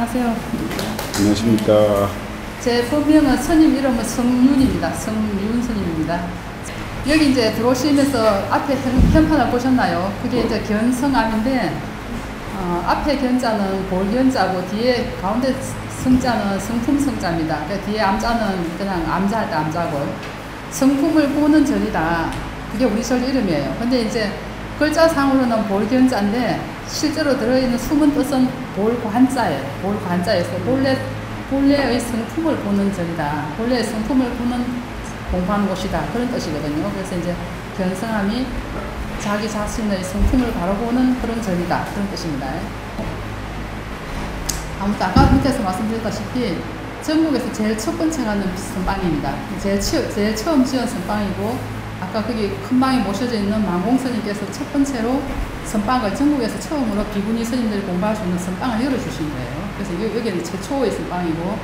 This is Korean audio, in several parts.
안녕하세요. 안녕하십니까. 제 본명은 스님 이름은 성윤입니다. 성윤 스님입니다. 여기 이제 들어오시면서 앞에 현판을 보셨나요? 그게 이제 견성암인데, 앞에 견자는 볼견자고 뒤에 가운데 성자는 성품 성자입니다. 그러니까 뒤에 암자는 그냥 암자할 때 암자고, 성품을 보는 절이다. 그게 우리 절 이름이에요. 근데 이제 글자상으로는 볼견자인데 실제로 들어있는 숨은 뜻은 볼관자예요. 볼관자에서 본래의 성품을 보는 절이다. 본래의 성품을 보는 공부하는 곳이다. 그런 뜻이거든요. 그래서 이제 견성함이 자기 자신의 성품을 바라보는 그런 절이다. 그런 뜻입니다. 아무튼 아까 밑에서 말씀드렸다시피 전국에서 제일 첫 번째 가는 선방입니다. 제일 처음 지은 선방이고, 아까 거기 큰 방에 모셔져 있는 만공스님께서 첫 번째로 선방을 전국에서 처음으로 비구니 스님들이 공부할 수 있는 선방을 열어주신 거예요. 그래서 여기는 최초의 선방이고,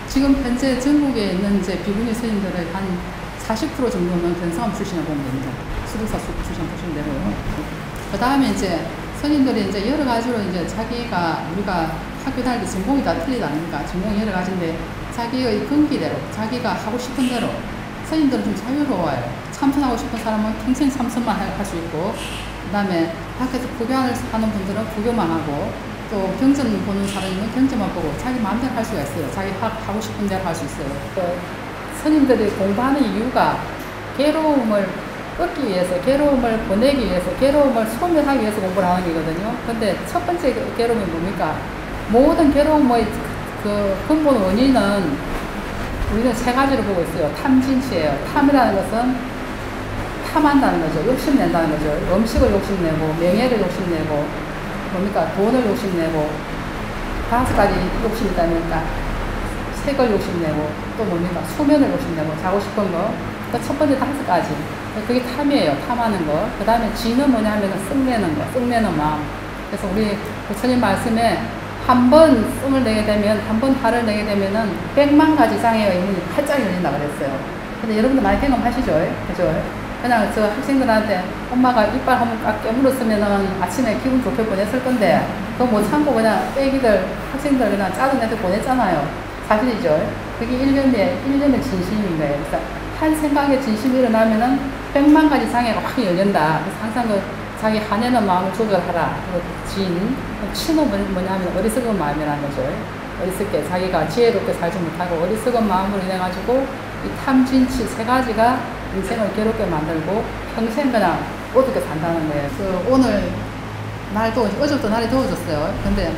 지금 현재 전국에 있는 이제 비구니 스님들의 한 40% 정도는 견성암 출신을 보면 됩니다. 수도사 출신 보시면 되고요. 그 다음에 이제 스님들이 이제 여러 가지로 이제 우리가 학교 다닐 때 전공이 다 틀리다 아닙니까? 전공이 여러 가지인데 자기의 근기대로, 자기가 하고 싶은 대로, 스님들은 좀 자유로워요. 참선하고 싶은 사람은 평생 참선만 할 수 있고, 그 다음에 밖에서 구경을 하는 분들은 구경만 하고, 또 경전 보는 사람은 경전만 보고 자기 마음대로 할 수가 있어요. 자기 하고 싶은 대로 할 수 있어요. 스님들이 공부하는 이유가 괴로움을 끊기 위해서, 괴로움을 보내기 위해서, 괴로움을 소멸하기 위해서 공부를 하는 거거든요. 근데 첫 번째 괴로움이 뭡니까? 모든 괴로움의 그 근본 원인은 우리는 세 가지로 보고 있어요. 탐진치예요. 탐이라는 것은 탐한다는 거죠. 욕심낸다는 거죠. 음식을 욕심내고, 명예를 욕심내고, 뭡니까? 돈을 욕심내고, 5가지 욕심이 있다니까. 색을 욕심내고, 또 뭡니까? 수면을 욕심내고, 자고 싶은 거. 그 첫 번째 5가지. 그게 탐이에요. 탐하는 거. 그 다음에 지는 뭐냐면 썩내는 거. 썩내는 마음. 그래서 우리 부처님 말씀에 한 번 씀을 내게 되면, 한 번 화를 내게 되면은 100만 가지 장애의 문이 활짝 열린다 그랬어요. 근데 여러분들 많이 경험하시죠? 그죠? 그냥 저 학생들한테 엄마가 이빨 한번 꽉 깨물었으면은 아침에 기분 좋게 보냈을 건데, 그거 못 참고 그냥 애기들, 학생들 그냥 짜증 내서 보냈잖아요. 사실이죠? 그게 일련의 진심인 거예요. 그래서 한 생각에 진심이 일어나면은 100만 가지 장애가 확 열린다. 그래서 항상 자기 화내는 마음을 조절하라. 치는 뭐냐면 어리석은 마음이라는 거죠. 어리석게 자기가 지혜롭게 살지 못하고 어리석은 마음으로 인해가지고 이 탐진치 3가지가 인생을 괴롭게 만들고 평생 그냥 어둡게 산다는 거예요. 오늘 날도 어제부터 날이 더워졌어요. 근데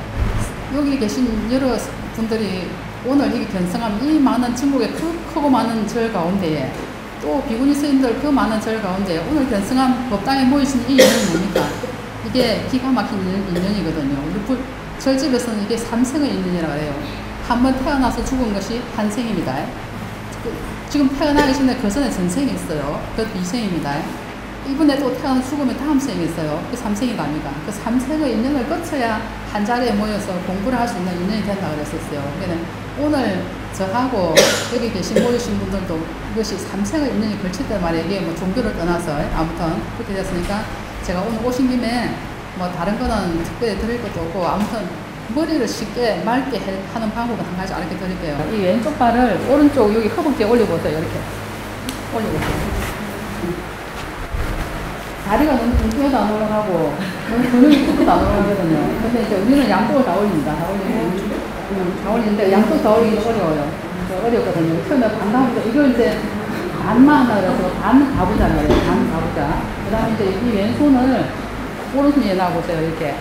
여기 계신 여러 분들이 오늘 여기 견성암 이 많은 전국의 크고 많은 절 가운데에 또 비구니 스님들 그 많은 절 가운데 오늘 견성암 법당에 모이신 이 인연이 뭡니까? 이게 기가 막힌 인연이거든요. 우리 절집에서는 이게 3생의 인연이라고 해요. 한번 태어나서 죽은 것이 한 생입니다. 지금 태어나기 전에 그 전에 전생이 있어요. 그것도 2생입니다. 이번에 또 태어나 죽으면 다음 생이 있어요. 그 3생이가 아닙니까? 그 3생의 인연을 거쳐야 한 자리에 모여서 공부를 할 수 있는 인연이 된다고 그랬었어요. 그러니까 오늘 저하고 여기 모이신 분들도 이것이 3생의 인연이 걸칠 때 말이에요. 이게 뭐 종교를 떠나서 아무튼 그렇게 됐으니까 제가 오늘 오신 김에 뭐 다른 거는 특별히 드릴 것도 없고, 아무튼 머리를 쉽게 맑게 하는 방법을 한 가지 알려 드릴게요. 이 왼쪽 발을 오른쪽 여기 허벅지에 올려보세요. 이렇게 올려보세요. 다리가 너무 뚱뚱해도 안 올라가고 너무 근육이 뚱뚱해도 안 올라가거든요. 근데 이제 우리는 양쪽을 다 올립니다. 다 올리는데 양쪽 다 올리기 어려워요. 어렵거든요. 처음에 반가부터 이걸 이제 반만 하려서 반 가부자라고 해요. 반 가부자. 그 다음에 이제 이 왼손을 오른손 위에 놔보세요. 이렇게.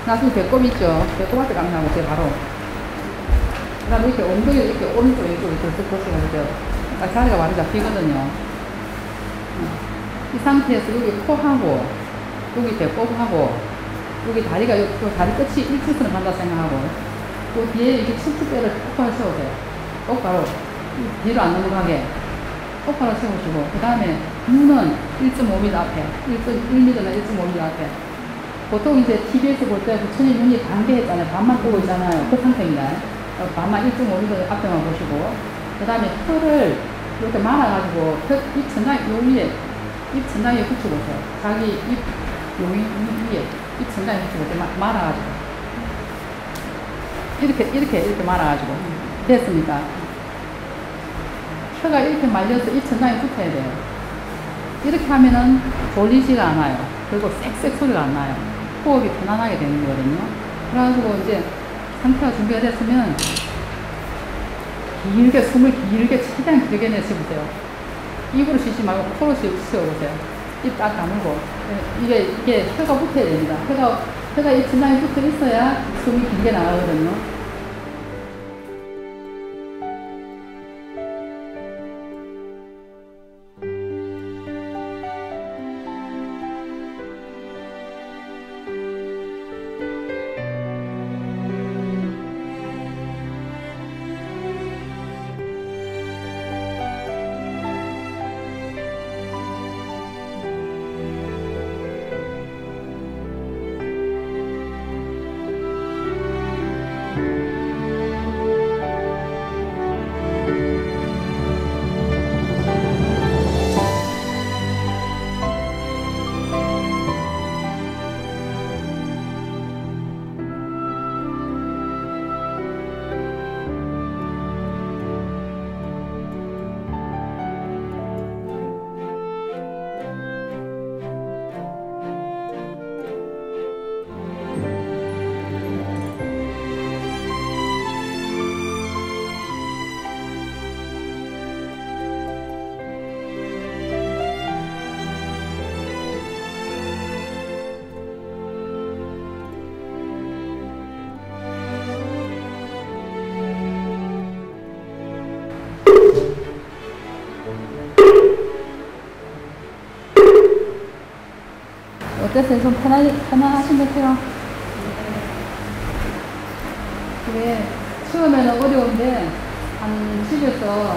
나중에 배꼽 있죠? 배꼽한테 깎나보세요. 바로. 그 다음에 이렇게 엉덩이를 이렇게 오른쪽 왼쪽 이렇게 보시면 자리가 많이 잡히거든요. 이 상태에서 여기 코하고, 여기 배꼽하고, 여기 다리가, 요 다리 끝이 일직선을 간다 생각하고, 또 뒤에 이렇게 척추뼈를 똑바로 세우세요. 똑바로. 뒤로 안 넘어가게. 똑바로 세우시고, 그 다음에 눈은 1.5mm 앞에, 1mm나 1.5mm 앞에. 보통 이제 TV에서 볼 때 부처님 눈이 반개했잖아요. 반만 뜨고 있잖아요. 그 상태입니다. 반만 1.5mm 앞에만 보시고, 그 다음에 혀를 이렇게 말아가지고, 입 천장 요 위에, 입 천장에 붙여보세요. 자기 입 요 위에, 입 천장에 붙여보세요. 말아가지고. 이렇게 말아가지고 됐습니까? 혀가 이렇게 말려서 이 천장에 붙어야 돼요. 이렇게 하면은 졸리지가 않아요. 그리고 쌕쌕 소리가 안 나요. 호흡이 편안하게 되는 거거든요. 그래가지고 이제 상태가 준비가 됐으면 길게 숨을 최대한 길게 내쉬보세요. 입으로 쉬지 말고 코로 쉬어보세요. 입 딱 다물고. 이게 혀가 붙어야 됩니다. 혀가 이 천장에 붙어 있어야 숨이 길게 나가거든요. 어땠어요? 좀 편안하신 것 같아요? 그래, 처음에는 어려운데, 집에서,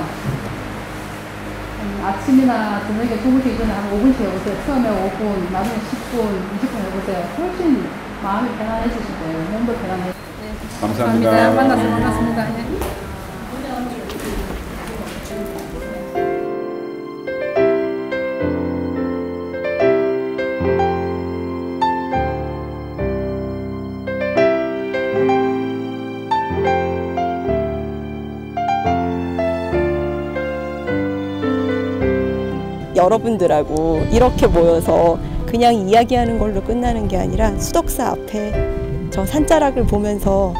아침이나 저녁에 주무시기 전에 한 5분씩 해보세요. 처음에 5분, 나중에 10분, 20분 해보세요. 훨씬 마음이 편안해지실 거예요. 몸도 편안해지실 거예요. 네. 감사합니다. 반갑습니다. 네. 여러분들하고 이렇게 모여서 그냥 이야기하는 걸로 끝나는 게 아니라 수덕사 앞에 저 산자락을 보면서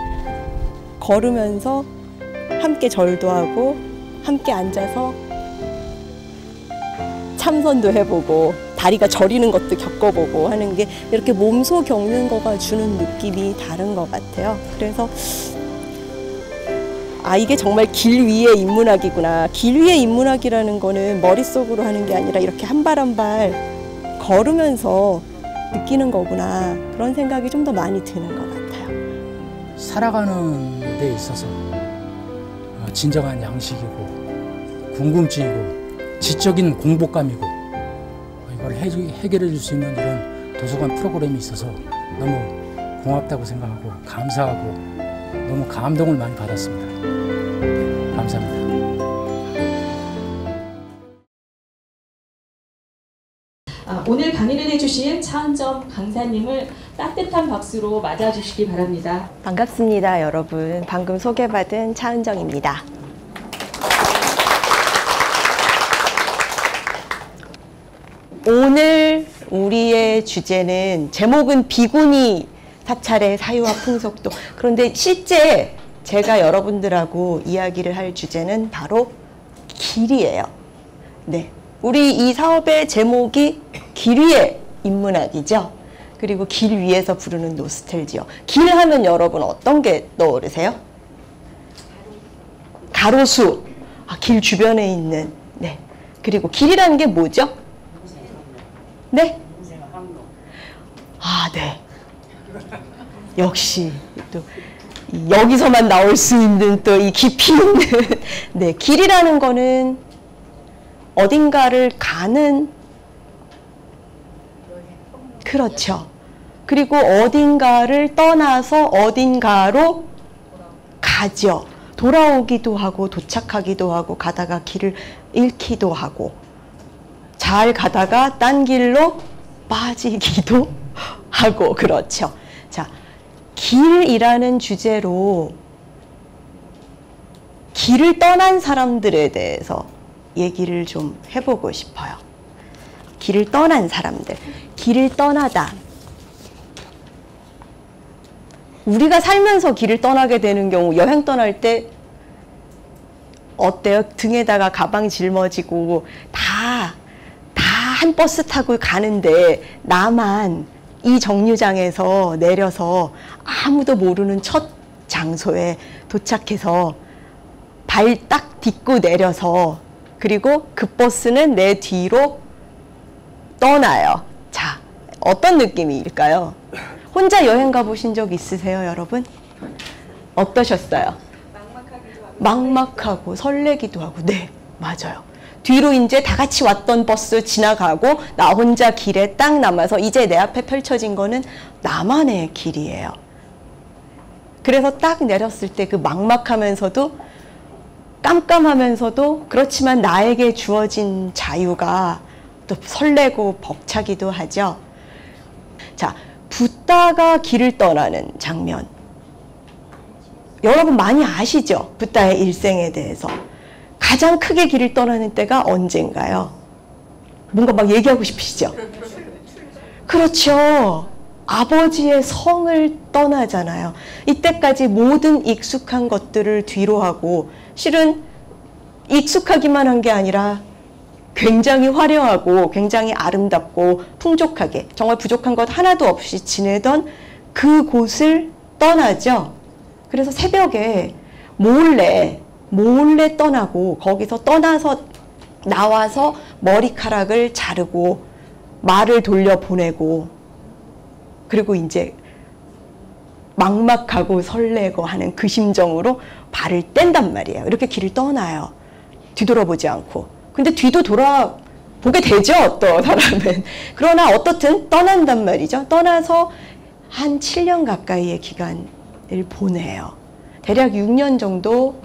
걸으면서 함께 절도 하고 함께 앉아서 참선도 해보고 다리가 저리는 것도 겪어보고 하는 게 이렇게 몸소 겪는 거가 주는 느낌이 다른 것 같아요. 그래서 이게 정말 길 위의 인문학이구나. 길 위의 인문학이라는 거는 머릿속으로 하는 게 아니라 이렇게 한 발 한 발 걸으면서 느끼는 거구나. 그런 생각이 좀 더 많이 드는 것 같아요. 살아가는 데 있어서 진정한 양식이고 궁금증이고 지적인 공복감이고 이걸 해결해 줄 수 있는 이런 도서관 프로그램이 있어서 너무 고맙다고 생각하고 감사하고 너무 감동을 많이 받았습니다. 감사합니다. 오늘 강의를 해주신 차은점 강사님을 따뜻한 박수로 맞아주시기 바랍니다. 반갑습니다, 여러분. 방금 소개받은 차은정입니다. 오늘 우리의 주제는 제목은 비구니 사찰의 사유와 풍속도. 그런데 실제 제가 여러분들하고 이야기를 할 주제는 바로 길이에요. 네, 우리 이 사업의 제목이 길 위의 인문학이죠. 그리고 길 위에서 부르는 노스텔지어. 길 하면 여러분 어떤 게 떠오르세요? 가로수. 길 주변에 있는. 네. 그리고 길이라는 게 뭐죠? 네? 네. 역시 또 여기서만 나올 수 있는 또 이 깊이 있는 네, 길이라는 거는 어딘가를 가는, 그렇죠. 그리고 어딘가를 떠나서 어딘가로 가죠. 돌아오기도 하고 도착하기도 하고 가다가 길을 잃기도 하고 잘 가다가 딴 길로 빠지기도 하고 그렇죠. 자, 길이라는 주제로 길을 떠난 사람들에 대해서 얘기를 좀 해보고 싶어요. 길을 떠난 사람들. 길을 떠나다. 우리가 살면서 길을 떠나게 되는 경우, 여행 떠날 때 어때요? 등에다가 가방 짊어지고 다 한 버스 타고 가는데 나만 이 정류장에서 내려서 아무도 모르는 첫 장소에 도착해서 발 딱 딛고 내려서, 그리고 그 버스는 내 뒤로 떠나요. 자, 어떤 느낌일까요? 혼자 여행 가보신 적 있으세요, 여러분? 어떠셨어요? 막막하고 설레기도 하고. 네, 맞아요. 뒤로 이제 다 같이 왔던 버스 지나가고 나 혼자 길에 딱 남아서 이제 내 앞에 펼쳐진 거는 나만의 길이에요. 그래서 딱 내렸을 때 그 막막하면서도 깜깜하면서도, 그렇지만 나에게 주어진 자유가 또 설레고 벅차기도 하죠. 자, 붓다가 길을 떠나는 장면. 여러분 많이 아시죠? 붓다의 일생에 대해서. 가장 크게 길을 떠나는 때가 언젠가요? 뭔가 막 얘기하고 싶으시죠? 그렇죠. 아버지의 성을 떠나잖아요. 이때까지 모든 익숙한 것들을 뒤로 하고, 실은 익숙하기만 한 게 아니라 굉장히 화려하고 굉장히 아름답고 풍족하게, 정말 부족한 것 하나도 없이 지내던 그 곳을 떠나죠. 그래서 새벽에 몰래 떠나고, 거기서 떠나서 나와서 머리카락을 자르고 말을 돌려보내고, 그리고 이제 막막하고 설레고 하는 그 심정으로 발을 뗀단 말이에요. 이렇게 길을 떠나요. 뒤돌아보지 않고. 근데 뒤도 돌아보게 되죠, 어떤 사람은. 그러나 어떻든 떠난단 말이죠. 떠나서 한 7년 가까이의 기간을 보내요. 대략 6년 정도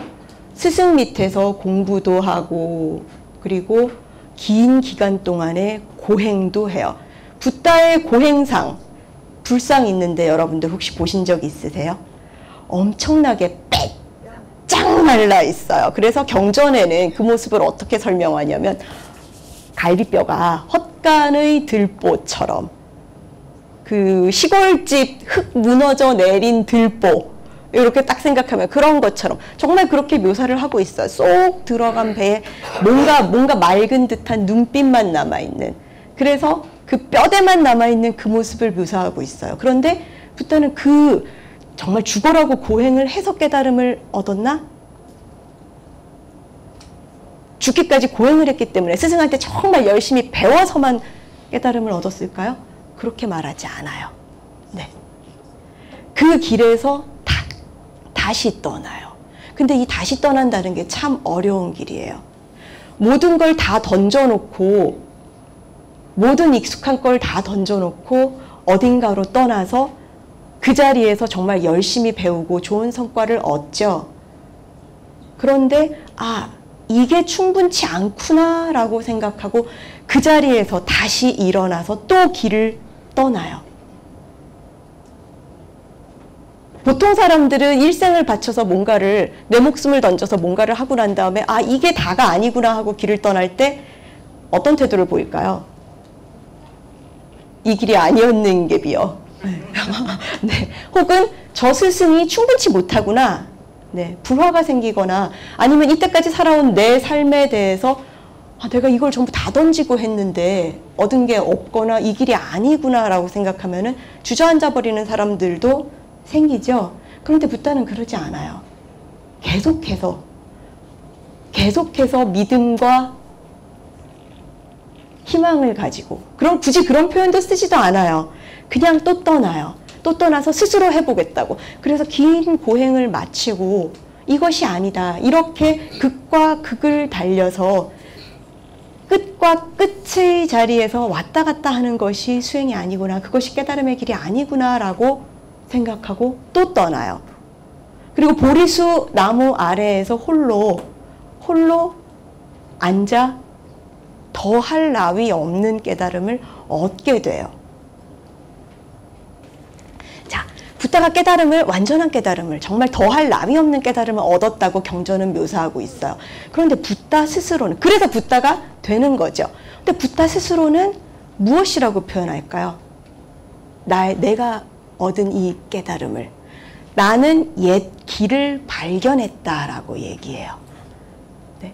스승 밑에서 공부도 하고, 그리고 긴 기간 동안에 고행도 해요. 붓다의 고행상, 불상 있는데 여러분들 혹시 보신 적 있으세요? 엄청나게 빼짝 말라 있어요. 그래서 경전에는 그 모습을 어떻게 설명하냐면, 갈비뼈가 헛간의 들보처럼, 그 시골집 흙 무너져 내린 들보, 이렇게 딱 생각하면 그런 것처럼 정말 그렇게 묘사를 하고 있어요. 쏙 들어간 배에 뭔가 맑은 듯한 눈빛만 남아있는, 그래서 그 뼈대만 남아있는 그 모습을 묘사하고 있어요. 그런데 붓다는 그 정말 죽어라고 고행을 해서 깨달음을 얻었나? 죽기까지 고행을 했기 때문에 스승한테 정말 열심히 배워서만 깨달음을 얻었을까요? 그렇게 말하지 않아요. 네. 그 길에서 다시 떠나요. 근데 이 다시 떠난다는 게 참 어려운 길이에요. 모든 걸 다 던져놓고, 모든 익숙한 걸 다 던져놓고 어딘가로 떠나서 그 자리에서 정말 열심히 배우고 좋은 성과를 얻죠. 그런데 이게 충분치 않구나 라고 생각하고 그 자리에서 다시 일어나서 또 길을 떠나요. 보통 사람들은 일생을 바쳐서 뭔가를, 내 목숨을 던져서 뭔가를 하고 난 다음에 이게 다가 아니구나 하고 길을 떠날 때 어떤 태도를 보일까요? 이 길이 아니었는 게 비어. 네. 혹은 저 스승이 충분치 못하구나. 네. 불화가 생기거나, 아니면 이때까지 살아온 내 삶에 대해서 내가 이걸 전부 다 던지고 했는데 얻은 게 없거나 이 길이 아니구나 라고 생각하면은 주저앉아 버리는 사람들도 생기죠. 그런데 붓다는 그러지 않아요. 계속해서 믿음과 희망을 가지고, 그럼 굳이 그런 표현도 쓰지도 않아요. 그냥 또 떠나요. 또 떠나서 스스로 해보겠다고. 그래서 긴 고행을 마치고 이것이 아니다, 이렇게 극과 극을 달려서 끝과 끝의 자리에서 왔다 갔다 하는 것이 수행이 아니구나, 그것이 깨달음의 길이 아니구나 라고 생각하고 또 떠나요. 그리고 보리수 나무 아래에서 홀로 앉아 더할 나위 없는 깨달음을 얻게 돼요. 자, 붓다가 깨달음을, 완전한 깨달음을, 정말 더할 나위 없는 깨달음을 얻었다고 경전은 묘사하고 있어요. 그런데 붓다 스스로는, 그래서 붓다가 되는 거죠. 근데 붓다 스스로는 무엇이라고 표현할까요? 내가 얻은 이 깨달음을, 나는 옛 길을 발견했다라고 얘기해요. 네.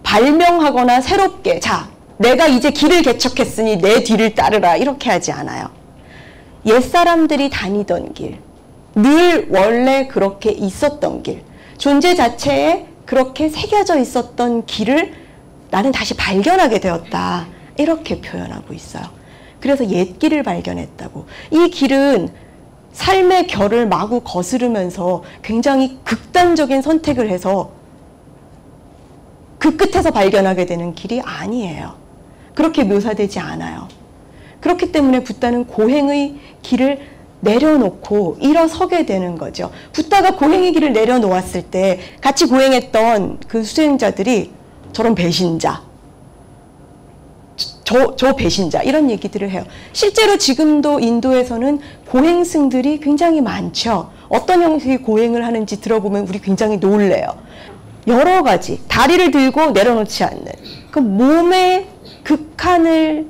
발명하거나 새롭게, 자, 내가 이제 길을 개척했으니 내 뒤를 따르라, 이렇게 하지 않아요. 옛사람들이 다니던 길, 늘 원래 그렇게 있었던 길, 존재 자체에 그렇게 새겨져 있었던 길을 나는 다시 발견하게 되었다, 이렇게 표현하고 있어요. 그래서 옛 길을 발견했다고. 이 길은 삶의 결을 마구 거스르면서 굉장히 극단적인 선택을 해서 그 끝에서 발견하게 되는 길이 아니에요. 그렇게 묘사되지 않아요. 그렇기 때문에 붓다는 고행의 길을 내려놓고 일어서게 되는 거죠. 붓다가 고행의 길을 내려놓았을 때 같이 고행했던 그 수행자들이 저런 배신자, 저 배신자, 이런 얘기들을 해요. 실제로 지금도 인도에서는 고행승들이 굉장히 많죠. 어떤 형식의 고행을 하는지 들어보면 우리 굉장히 놀래요. 여러 가지, 다리를 들고 내려놓지 않는, 그 몸의 극한을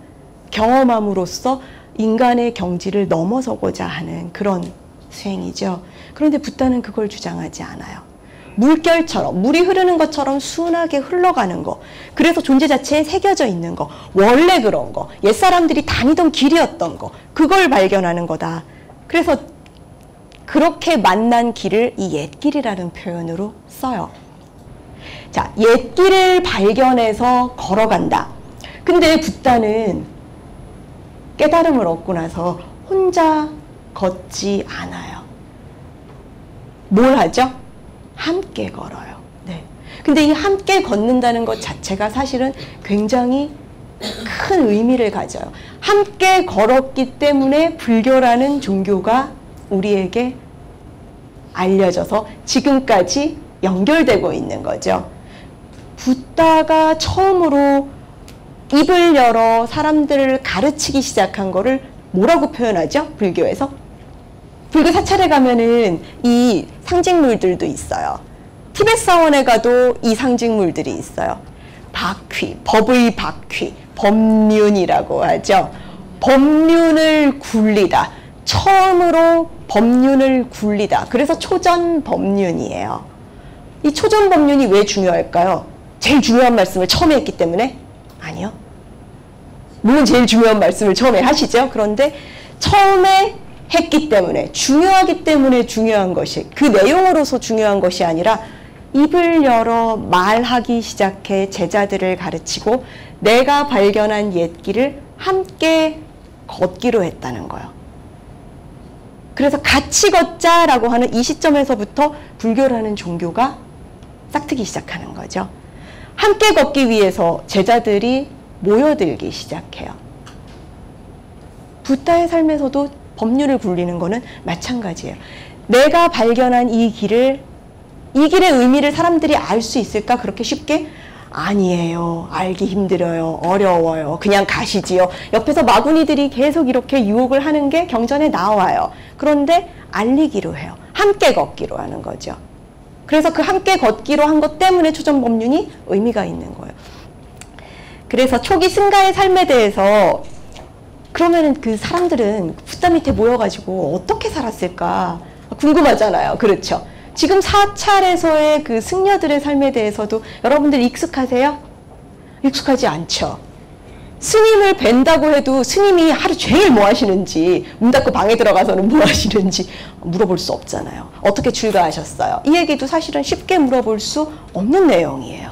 경험함으로써 인간의 경지를 넘어서고자 하는 그런 수행이죠. 그런데 붓다는 그걸 주장하지 않아요. 물결처럼, 물이 흐르는 것처럼 순하게 흘러가는 거, 그래서 존재 자체에 새겨져 있는 거, 원래 그런 거, 옛사람들이 다니던 길이었던 거, 그걸 발견하는 거다. 그래서 그렇게 만난 길을 이 옛길이라는 표현으로 써요. 자, 옛길을 발견해서 걸어간다. 근데 붓다는 깨달음을 얻고 나서 혼자 걷지 않아요. 뭘 하죠? 함께 걸어요. 네. 근데 이 함께 걷는다는 것 자체가 사실은 굉장히 큰 의미를 가져요. 함께 걸었기 때문에 불교라는 종교가 우리에게 알려져서 지금까지 연결되고 있는 거죠. 붓다가 처음으로 입을 열어 사람들을 가르치기 시작한 거를 뭐라고 표현하죠? 불교에서? 불교 사찰에 가면은 이 상징물들도 있어요. 티벳 사원에 가도 이 상징물들이 있어요. 박휘, 법의 박휘, 법륜이라고 하죠. 법륜을 굴리다. 처음으로 법륜을 굴리다. 그래서 초전 법륜이에요. 이 초전 법륜이 왜 중요할까요? 제일 중요한 말씀을 처음에 했기 때문에? 아니요. 물론 제일 중요한 말씀을 처음에 하시죠. 그런데 처음에 했기 때문에, 중요하기 때문에 중요한 것이, 그 내용으로서 중요한 것이 아니라 입을 열어 말하기 시작해 제자들을 가르치고 내가 발견한 옛길을 함께 걷기로 했다는 거예요. 그래서 같이 걷자라고 하는 이 시점에서부터 불교라는 종교가 싹트기 시작하는 거죠. 함께 걷기 위해서 제자들이 모여들기 시작해요. 붓다의 삶에서도 법륜을 굴리는 거는 마찬가지예요. 내가 발견한 이 길의 의미를 사람들이 알 수 있을까? 그렇게 쉽게? 아니에요. 알기 힘들어요. 어려워요. 그냥 가시지요. 옆에서 마구니들이 계속 이렇게 유혹을 하는 게 경전에 나와요. 그런데 알리기로 해요. 함께 걷기로 하는 거죠. 그래서 그 함께 걷기로 한 것 때문에 초전법륜이 의미가 있는 거예요. 그래서 초기 승가의 삶에 대해서, 그러면은 그 사람들은 붓다 밑에 모여가지고 어떻게 살았을까 궁금하잖아요. 그렇죠? 지금 사찰에서의 그 승려들의 삶에 대해서도 여러분들 익숙하세요? 익숙하지 않죠. 스님을 뵌다고 해도 스님이 하루 종일 뭐 하시는지, 문 닫고 방에 들어가서는 뭐 하시는지 물어볼 수 없잖아요. 어떻게 출가하셨어요? 이 얘기도 사실은 쉽게 물어볼 수 없는 내용이에요.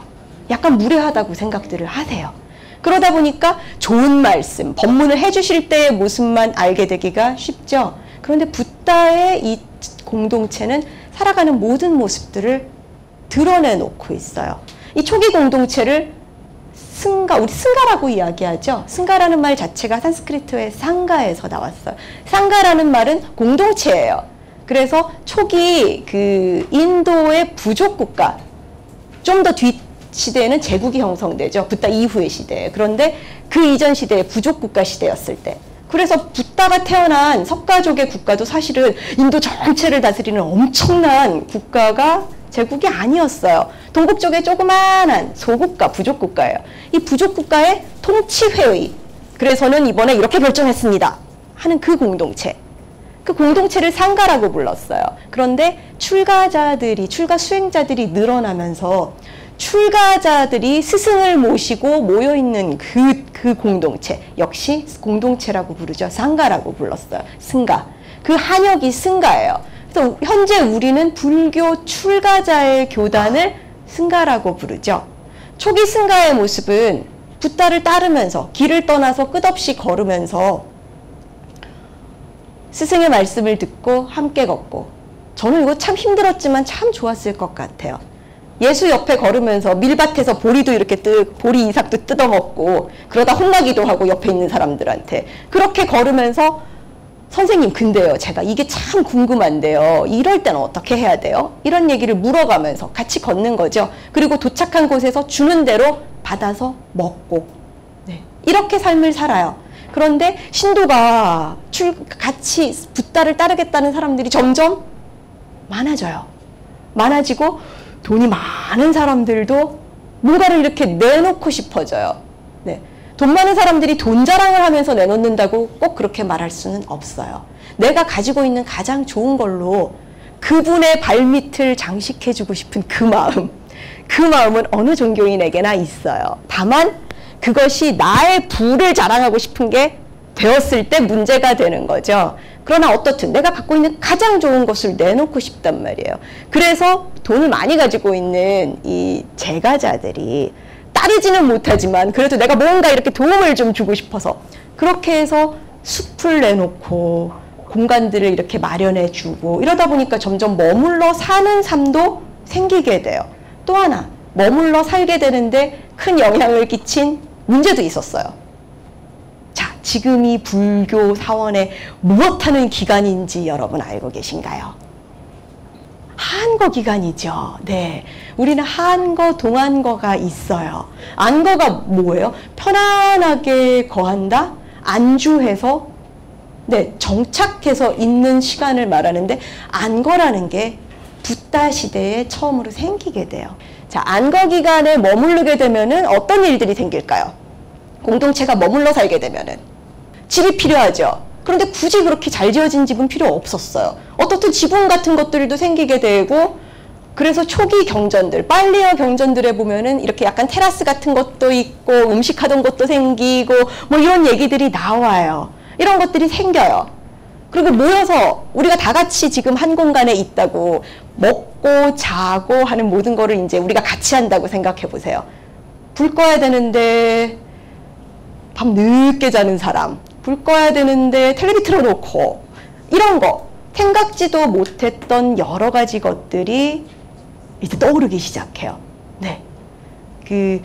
약간 무례하다고 생각들을 하세요. 그러다 보니까 좋은 말씀, 법문을 해주실 때의 모습만 알게 되기가 쉽죠. 그런데 붓다의 이 공동체는 살아가는 모든 모습들을 드러내놓고 있어요. 이 초기 공동체를 승가, 우리 승가라고 이야기하죠. 승가라는 말 자체가 산스크리트의 상가에서 나왔어요. 상가라는 말은 공동체예요. 그래서 초기 그 인도의 부족 국가, 좀 더 뒤 시대에는 제국이 형성되죠. 붓다 이후의 시대에. 그런데 그 이전 시대에 부족 국가 시대였을 때, 그래서 붓다가 태어난 석가족의 국가도 사실은 인도 전체를 다스리는 엄청난 국가가 제국이 아니었어요. 동북 쪽에 조그만한 소국가, 부족국가예요. 이 부족국가의 통치회의, 그래서는 이번에 이렇게 결정했습니다 하는 그 공동체, 그 공동체를 상가라고 불렀어요. 그런데 출가 수행자들이 늘어나면서 출가자들이 스승을 모시고 모여있는 그 공동체, 역시 공동체라고 부르죠. 상가라고 불렀어요. 승가. 그 한역이 승가예요. 그래서 현재 우리는 불교 출가자의 교단을 승가라고 부르죠. 초기 승가의 모습은 붓다를 따르면서 길을 떠나서 끝없이 걸으면서 스승의 말씀을 듣고 함께 걷고, 저는 이거 참 힘들었지만 참 좋았을 것 같아요. 예수 옆에 걸으면서 밀밭에서 보리도 이렇게 보리 이삭도 뜯어먹고 그러다 혼나기도 하고 옆에 있는 사람들한테 그렇게 걸으면서 선생님 근데요 제가 이게 참 궁금한데요 이럴 때는 어떻게 해야 돼요? 이런 얘기를 물어가면서 같이 걷는 거죠. 그리고 도착한 곳에서 주는 대로 받아서 먹고, 네. 이렇게 삶을 살아요. 그런데 신도가 같이 붓다를 따르겠다는 사람들이 점점 많아져요. 많아지고 돈이 많은 사람들도 뭔가를 이렇게 내놓고 싶어져요. 네. 돈 많은 사람들이 돈 자랑을 하면서 내놓는다고 꼭 그렇게 말할 수는 없어요. 내가 가지고 있는 가장 좋은 걸로 그분의 발밑을 장식해주고 싶은 그 마음은 어느 종교인에게나 있어요. 다만 그것이 나의 부를 자랑하고 싶은 게 되었을 때 문제가 되는 거죠. 그러나 어떻든 내가 갖고 있는 가장 좋은 것을 내놓고 싶단 말이에요. 그래서 돈을 많이 가지고 있는 이 제가자들이 따르지는 못하지만 그래도 내가 뭔가 이렇게 도움을 좀 주고 싶어서 그렇게 해서 숲을 내놓고 공간들을 이렇게 마련해 주고 이러다 보니까 점점 머물러 사는 삶도 생기게 돼요. 또 하나, 머물러 살게 되는데 큰 영향을 끼친 문제도 있었어요. 자, 지금이 불교 사원의 무엇하는 기간인지 여러분 알고 계신가요? 한거 기간이죠. 네, 우리는 한거, 동한거가 있어요. 안거가 뭐예요? 편안하게 거한다, 안주해서, 네, 정착해서 있는 시간을 말하는데 안거라는 게 붓다 시대에 처음으로 생기게 돼요. 자, 안거 기간에 머무르게 되면은 어떤 일들이 생길까요? 공동체가 머물러 살게 되면은 집이 필요하죠. 그런데 굳이 그렇게 잘 지어진 집은 필요 없었어요. 어떻든 지붕 같은 것들도 생기게 되고, 그래서 초기 경전들, 빨리어 경전들에 보면은 이렇게 약간 테라스 같은 것도 있고 음식하던 곳도 생기고 뭐 이런 얘기들이 나와요. 이런 것들이 생겨요. 그리고 모여서 우리가 다 같이 지금 한 공간에 있다고 먹고 자고 하는 모든 거를 이제 우리가 같이 한다고 생각해 보세요. 불 꺼야 되는데 밤 늦게 자는 사람, 불 꺼야 되는데 텔레비 틀어놓고, 이런 거 생각지도 못했던 여러 가지 것들이 이제 떠오르기 시작해요. 네, 그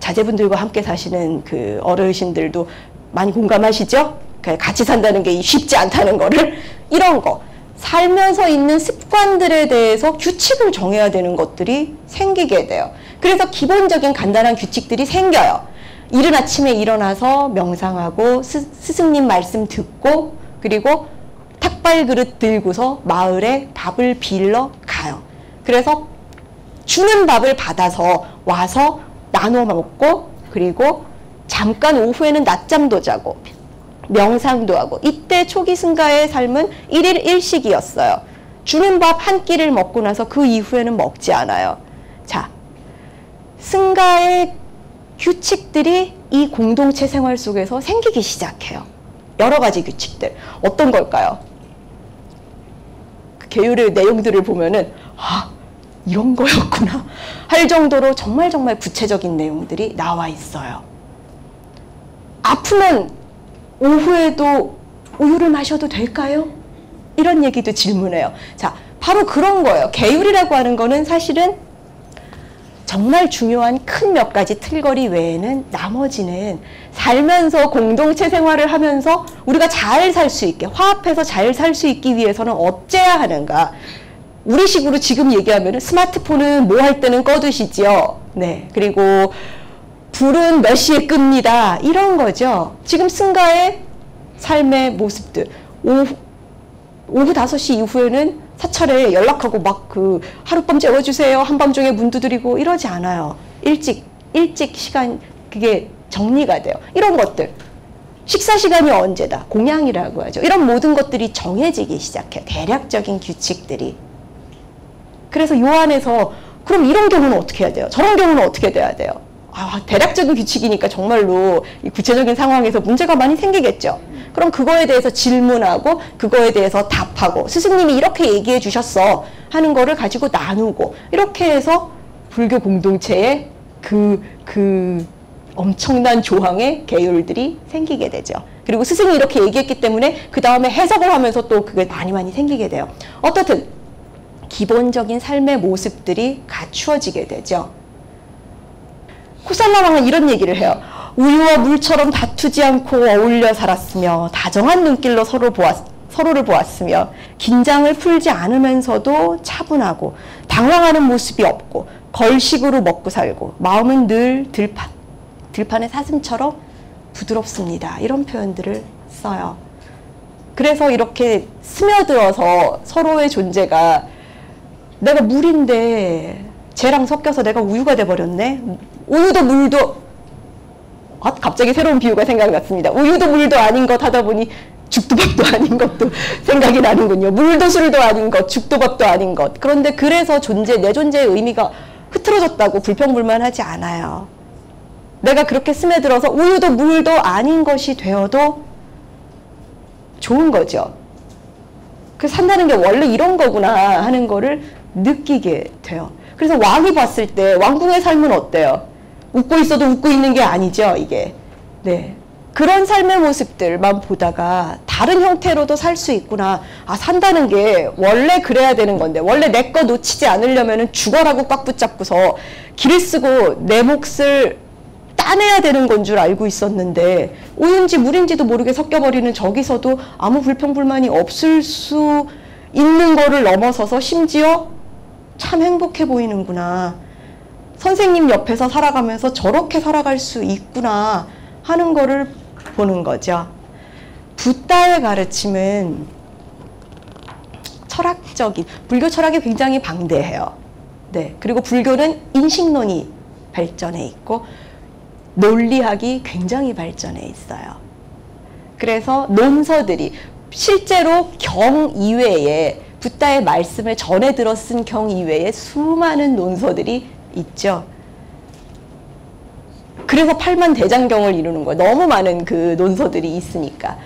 자제분들과 함께 사시는 그 어르신들도 많이 공감하시죠? 같이 산다는 게 쉽지 않다는 거를. 이런 거, 살면서 있는 습관들에 대해서 규칙을 정해야 되는 것들이 생기게 돼요. 그래서 기본적인 간단한 규칙들이 생겨요. 이른 아침에 일어나서 명상하고 스승님 말씀 듣고, 그리고 탁발 그릇 들고서 마을에 밥을 빌러 가요. 그래서 주는 밥을 받아서 와서 나눠 먹고, 그리고 잠깐 오후에는 낮잠도 자고 명상도 하고. 이때 초기 승가의 삶은 1일 1식이었어요. 주는 밥 한 끼를 먹고 나서 그 이후에는 먹지 않아요. 자, 승가의 규칙들이 이 공동체 생활 속에서 생기기 시작해요. 여러 가지 규칙들. 어떤 걸까요? 그 계율의 내용들을 보면은 아, 이런 거였구나 할 정도로 정말 구체적인 내용들이 나와 있어요. 아프면 오후에도 우유를 마셔도 될까요? 이런 얘기도 질문해요. 자, 바로 그런 거예요. 계율이라고 하는 거는 사실은 정말 중요한 큰 몇 가지 틀거리 외에는 나머지는 살면서 공동체 생활을 하면서 우리가 잘 살 수 있게, 화합해서 잘 살 수 있기 위해서는 어째야 하는가. 우리식으로 지금 얘기하면 스마트폰은 뭐 할 때는 꺼두시죠. 네, 그리고 불은 몇 시에 끕니다. 이런 거죠. 지금 승가의 삶의 모습들. 오후 5시 이후에는 사찰에 연락하고 막 그 하룻밤 재워주세요. 한밤중에 문 두드리고 이러지 않아요. 일찍 시간 그게 정리가 돼요. 이런 것들. 식사 시간이 언제다. 공양이라고 하죠. 이런 모든 것들이 정해지기 시작해요. 대략적인 규칙들이. 그래서 요 안에서 그럼 이런 경우는 어떻게 해야 돼요? 저런 경우는 어떻게 돼야 돼요? 대략적인 규칙이니까 정말로 이 구체적인 상황에서 문제가 많이 생기겠죠. 그럼 그거에 대해서 질문하고 그거에 대해서 답하고 스승님이 이렇게 얘기해 주셨어 하는 거를 가지고 나누고 이렇게 해서 불교 공동체에 그 엄청난 조항의 계율들이 생기게 되죠. 그리고 스승이 이렇게 얘기했기 때문에 그 다음에 해석을 하면서 또 그게 많이 생기게 돼요. 어떻든 기본적인 삶의 모습들이 갖추어지게 되죠. 코살라왕은 이런 얘기를 해요. 우유와 물처럼 다투지 않고 어울려 살았으며 다정한 눈길로 서로를 보았으며 긴장을 풀지 않으면서도 차분하고 당황하는 모습이 없고 걸식으로 먹고 살고 마음은 늘 들판의 사슴처럼 부드럽습니다. 이런 표현들을 써요. 그래서 이렇게 스며들어서 서로의 존재가 내가 물인데 쟤랑 섞여서 내가 우유가 돼버렸네. 우유도 물도 갑자기 새로운 비유가 생각났습니다. 우유도 물도 아닌 것 하다 보니 죽도 밥도 아닌 것도 생각이 나는군요. 물도 술도 아닌 것, 죽도 밥도 아닌 것. 그런데 그래서 내 존재의 의미가 흐트러졌다고 불평불만하지 않아요. 내가 그렇게 스며들어서 우유도 물도 아닌 것이 되어도 좋은 거죠. 산다는 게 원래 이런 거구나 하는 거를 느끼게 돼요. 그래서 왕이 봤을 때 왕궁의 삶은 어때요? 웃고 있어도 웃고 있는 게 아니죠, 이게. 네. 그런 삶의 모습들만 보다가 다른 형태로도 살 수 있구나. 산다는 게 원래 그래야 되는 건데 원래 내 거 놓치지 않으려면 죽어라고 꽉 붙잡고서 길을 쓰고 내 몫을 따내야 되는 건 줄 알고 있었는데 우유인지 물인지도 모르게 섞여버리는 저기서도 아무 불평불만이 없을 수 있는 거를 넘어서서 심지어 참 행복해 보이는구나. 선생님 옆에서 살아가면서 저렇게 살아갈 수 있구나 하는 거를 보는 거죠. 붓다의 가르침은 철학적인, 불교 철학이 굉장히 방대해요. 네. 그리고 불교는 인식론이 발전해 있고 논리학이 굉장히 발전해 있어요. 그래서 논서들이 실제로 경 이외에 붓다의 말씀을 전해 들어 쓴 경 이외에 수많은 논서들이 있죠. 그래서 8만 대장경을 이루는 거예요. 너무 많은 그 논서들이 있으니까.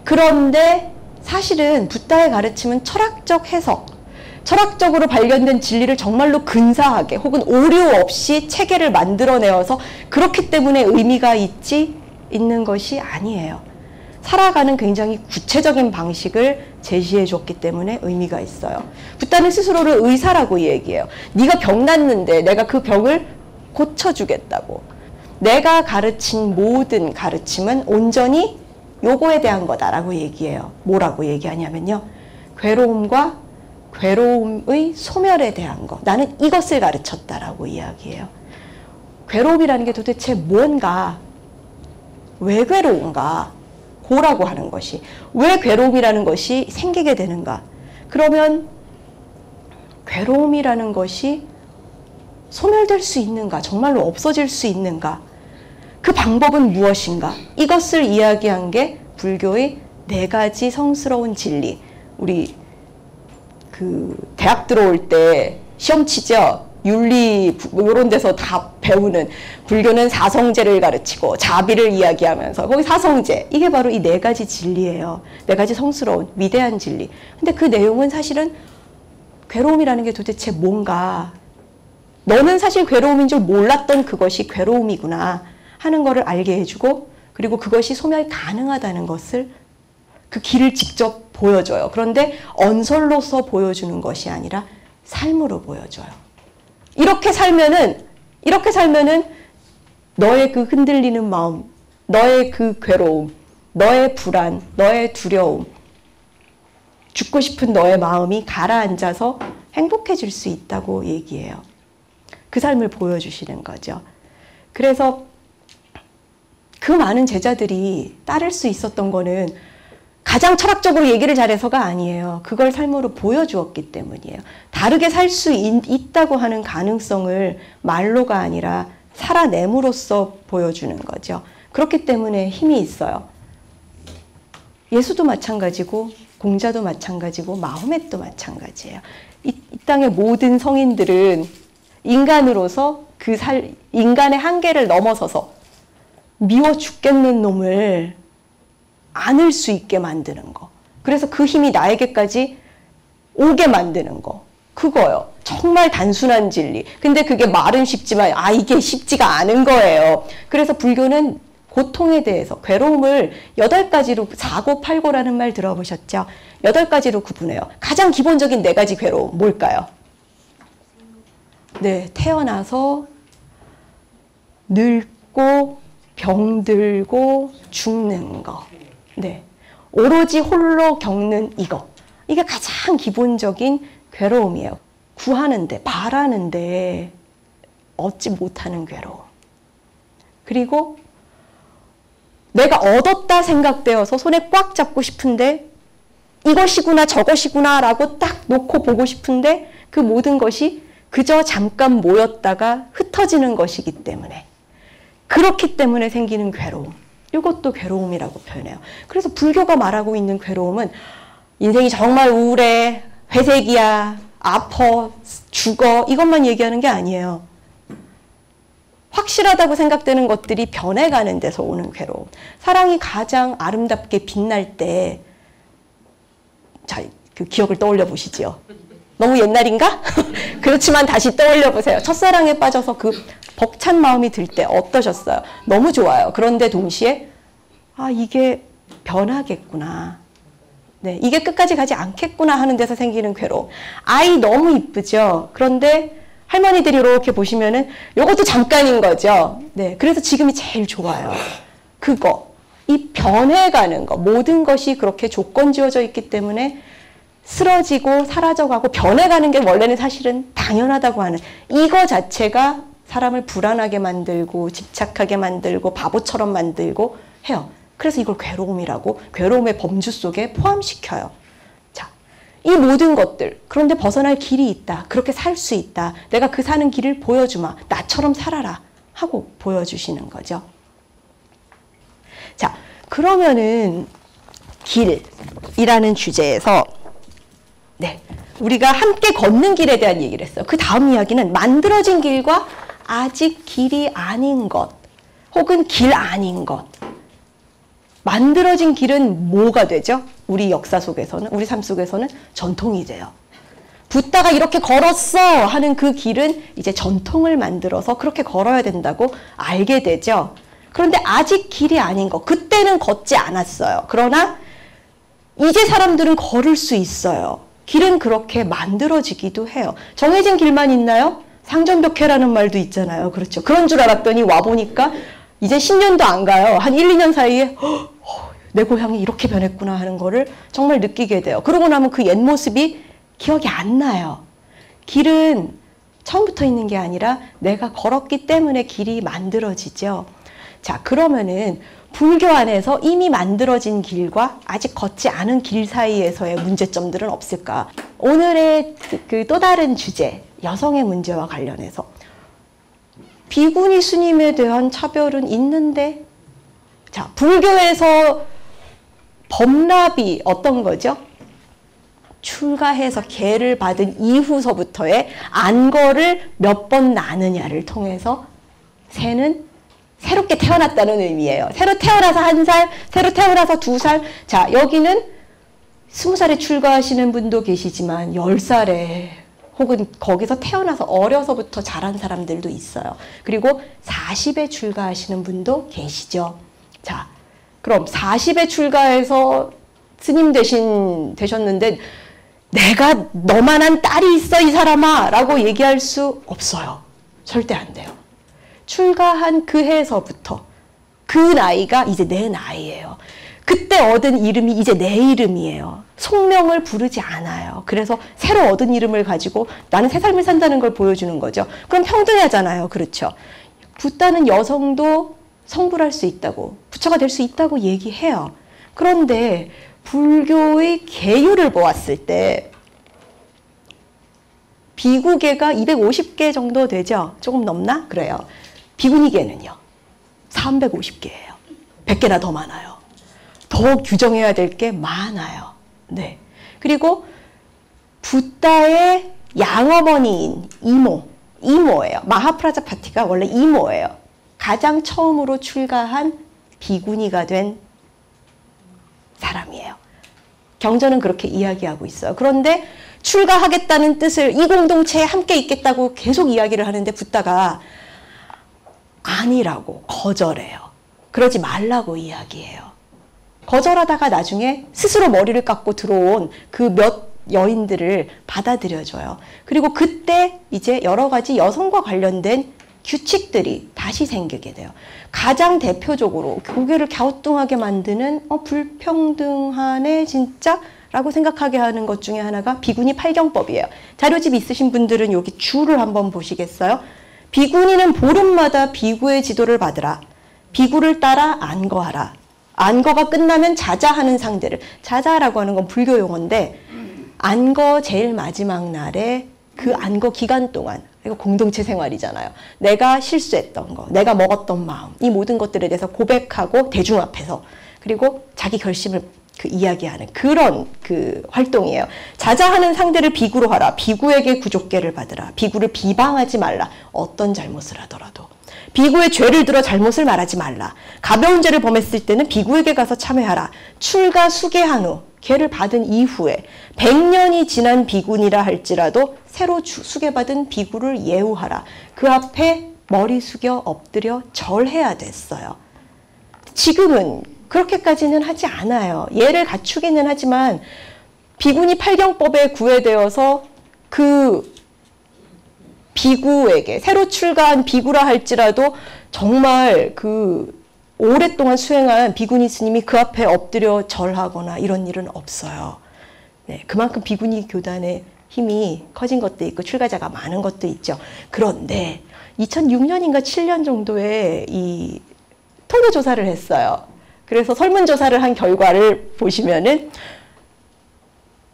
그런데 사실은 붓다의 가르침은 철학적 해석, 철학적으로 발견된 진리를 정말로 근사하게 혹은 오류 없이 체계를 만들어내어서 그렇기 때문에 의미가 있는 것이 아니에요. 살아가는 굉장히 구체적인 방식을 제시해 줬기 때문에 의미가 있어요. 붓다는 스스로를 의사라고 얘기해요. 네가 병 났는데 내가 그 병을 고쳐주겠다고. 내가 가르친 모든 가르침은 온전히 요거에 대한 거다라고 얘기해요. 뭐라고 얘기하냐면요. 괴로움과 괴로움의 소멸에 대한 거. 나는 이것을 가르쳤다라고 이야기해요. 괴로움이라는 게 도대체 뭔가, 왜 괴로운가, 고라고 하는 것이. 왜 괴로움이라는 것이 생기게 되는가. 그러면 괴로움이라는 것이 소멸될 수 있는가, 정말로 없어질 수 있는가, 그 방법은 무엇인가. 이것을 이야기한 게 불교의 4가지 성스러운 진리. 우리 대학 들어올 때 시험 치죠. 윤리 이런 데서 다 배우는 불교는 사성제를 가르치고 자비를 이야기하면서 거기 사성제, 이게 바로 이 4가지 진리예요. 4가지 성스러운 위대한 진리. 근데 그 내용은 사실은 괴로움이라는 게 도대체 뭔가, 너는 사실 괴로움인 줄 몰랐던 그것이 괴로움이구나 하는 거를 알게 해주고, 그리고 그것이 소멸 가능하다는 것을, 그 길을 직접 보여줘요. 그런데 언설로서 보여주는 것이 아니라 삶으로 보여줘요. 이렇게 살면은 너의 그 흔들리는 마음, 너의 그 괴로움, 너의 불안, 너의 두려움, 죽고 싶은 너의 마음이 가라앉아서 행복해질 수 있다고 얘기해요. 그 삶을 보여주시는 거죠. 그래서 그 많은 제자들이 따를 수 있었던 거는 가장 철학적으로 얘기를 잘해서가 아니에요. 그걸 삶으로 보여주었기 때문이에요. 다르게 살 수 있다고 하는 가능성을 말로가 아니라 살아냄으로써 보여주는 거죠. 그렇기 때문에 힘이 있어요. 예수도 마찬가지고 공자도 마찬가지고 마호멧도 마찬가지예요. 이 땅의 모든 성인들은 인간으로서 인간의 한계를 넘어서서 미워 죽겠는 놈을 안을 수 있게 만드는 거. 그래서 그 힘이 나에게까지 오게 만드는 거. 그거요. 정말 단순한 진리. 근데 그게 말은 쉽지만 이게 쉽지가 않은 거예요. 그래서 불교는 고통에 대해서 괴로움을 8가지로 사고팔고라는 말 들어보셨죠? 8가지로 구분해요. 가장 기본적인 4가지 괴로움 뭘까요? 네, 태어나서 늙고 병들고 죽는 거. 네, 오로지 홀로 겪는 이거. 이게 가장 기본적인 괴로움이에요. 구하는데, 바라는데 얻지 못하는 괴로움. 그리고 내가 얻었다 생각되어서 손에 꽉 잡고 싶은데 이것이구나 저것이구나 라고 딱 놓고 보고 싶은데 그 모든 것이 그저 잠깐 모였다가 흩어지는 것이기 때문에, 그렇기 때문에 생기는 괴로움. 이것도 괴로움이라고 표현해요. 그래서 불교가 말하고 있는 괴로움은 인생이 정말 우울해, 회색이야, 아파, 죽어 이것만 얘기하는 게 아니에요. 확실하다고 생각되는 것들이 변해가는 데서 오는 괴로움. 사랑이 가장 아름답게 빛날 때, 자, 그 기억을 떠올려 보시죠. 너무 옛날인가? 그렇지만 다시 떠올려 보세요. 첫사랑에 빠져서 그 벅찬 마음이 들 때 어떠셨어요? 너무 좋아요. 그런데 동시에 이게 변하겠구나. 네, 이게 끝까지 가지 않겠구나 하는 데서 생기는 괴로움. 아이 너무 이쁘죠? 그런데 할머니들이 이렇게 보시면은 이것도 잠깐인 거죠. 네, 그래서 지금이 제일 좋아요. 이 변해가는 거, 모든 것이 그렇게 조건 지어져 있기 때문에 쓰러지고 사라져가고 변해가는 게 원래는 사실은 당연하다고 하는 이거 자체가 사람을 불안하게 만들고 집착하게 만들고 바보처럼 만들고 해요. 그래서 이걸 괴로움이라고 괴로움의 범주 속에 포함시켜요. 자, 이 모든 것들, 그런데 벗어날 길이 있다. 그렇게 살 수 있다. 내가 그 사는 길을 보여주마. 나처럼 살아라. 하고 보여주시는 거죠. 자, 그러면은 길이라는 주제에서 우리가 함께 걷는 길에 대한 얘기를 했어요. 그 다음 이야기는 만들어진 길과 아직 길이 아닌 것, 혹은 길 아닌 것. 만들어진 길은 뭐가 되죠? 우리 역사 속에서는, 우리 삶 속에서는 전통이 돼요. 붓다가 이렇게 걸었어 하는 그 길은 이제 전통을 만들어서 그렇게 걸어야 된다고 알게 되죠. 그런데 아직 길이 아닌 것, 그때는 걷지 않았어요. 그러나 이제 사람들은 걸을 수 있어요. 길은 그렇게 만들어지기도 해요. 정해진 길만 있나요? 상전벽해라는 말도 있잖아요. 그렇죠. 그런 줄 알았더니 와보니까 이제 10년도 안 가요. 한 1, 2년 사이에 내 고향이 이렇게 변했구나 하는 거를 정말 느끼게 돼요. 그러고 나면 그 옛 모습이 기억이 안 나요. 길은 처음부터 있는 게 아니라 내가 걸었기 때문에 길이 만들어지죠. 자, 그러면은 불교 안에서 이미 만들어진 길과 아직 걷지 않은 길 사이에서의 문제점들은 없을까? 오늘의 그 또 다른 주제, 여성의 문제와 관련해서 비구니 스님에 대한 차별은 있는데, 자, 불교에서 법납이 어떤 거죠? 출가해서 계를 받은 이후서부터의 안거를 몇 번 나느냐를 통해서 새는 새롭게 태어났다는 의미예요. 새로 태어나서 1살, 새로 태어나서 2살. 자, 여기는 20살에 출가하시는 분도 계시지만 10살에 혹은 거기서 태어나서 어려서부터 자란 사람들도 있어요. 그리고 40에 출가하시는 분도 계시죠. 자, 그럼 40에 출가해서 스님 되셨는데 내가 너만한 딸이 있어 이 사람아 라고 얘기할 수 없어요. 절대 안 돼요. 출가한 그 해서부터 그 나이가 이제 내 나이예요. 그때 얻은 이름이 이제 내 이름이에요. 속명을 부르지 않아요. 그래서 새로 얻은 이름을 가지고 나는 새 삶을 산다는 걸 보여주는 거죠. 그럼 평등하잖아요. 그렇죠. 붓다는 여성도 성불할 수 있다고, 부처가 될 수 있다고 얘기해요. 그런데 불교의 계율을 보았을 때 비구계가 250개 정도 되죠? 조금 넘나? 그래요. 비구니계는요. 350개예요. 100개나 더 많아요. 더 규정해야 될 게 많아요. 네. 그리고 붓다의 양어머니인 이모예요. 마하프라자파티가 원래 이모예요. 가장 처음으로 출가한 비구니가 된 사람이에요. 경전은 그렇게 이야기하고 있어요. 그런데 출가하겠다는 뜻을 이 공동체에 함께 있겠다고 계속 이야기를 하는데 붓다가 아니라고 거절해요. 그러지 말라고 이야기해요. 거절하다가 나중에 스스로 머리를 깎고 들어온 그 몇 여인들을 받아들여줘요. 그리고 그때 이제 여러 가지 여성과 관련된 규칙들이 다시 생기게 돼요. 가장 대표적으로 교계를 갸우뚱하게 만드는 불평등하네 진짜? 라고 생각하게 하는 것 중에 하나가 비구니 팔경법이에요. 자료집 있으신 분들은 여기 줄을 한번 보시겠어요? 비구니는 보름마다 비구의 지도를 받으라. 비구를 따라 안거하라. 안거가 끝나면 자자하는 상대를, 자자라고 하는 건 불교 용어인데 안거 제일 마지막 날에 그 안거 기간 동안, 이거 공동체 생활이잖아요. 내가 실수했던 거, 내가 먹었던 마음, 이 모든 것들에 대해서 고백하고 대중 앞에서, 그리고 자기 결심을 이야기하는 그런 활동이에요. 자자하는 상대를 비구로 하라. 비구에게 구족계를 받으라. 비구를 비방하지 말라. 어떤 잘못을 하더라도. 비구의 죄를 들어 잘못을 말하지 말라. 가벼운 죄를 범했을 때는 비구에게 가서 참회하라. 출가 수계한 후, 계를 받은 이후에 100년이 지난 비구니라 할지라도 새로 수계받은 비구를 예우하라. 그 앞에 머리 숙여 엎드려 절해야 됐어요. 지금은 그렇게까지는 하지 않아요. 예를 갖추기는 하지만 비구니 팔경법에 구애되어서 그 비구에게, 새로 출가한 비구라 할지라도 정말 오랫동안 수행한 비구니 스님이 그 앞에 엎드려 절하거나 이런 일은 없어요. 네, 그만큼 비구니 교단의 힘이 커진 것도 있고 출가자가 많은 것도 있죠. 그런데 2006년인가 7년 정도에 이 통계조사를 했어요. 그래서 설문조사를 한 결과를 보시면은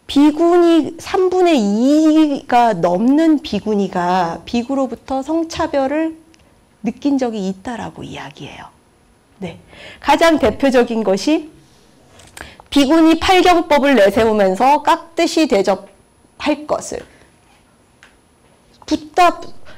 비구니 3분의 2가 넘는 비구니가 비구로부터 성차별을 느낀 적이 있다라고 이야기해요. 네. 가장 대표적인 것이 비구니 팔경법을 내세우면서 깍듯이 대접할 것을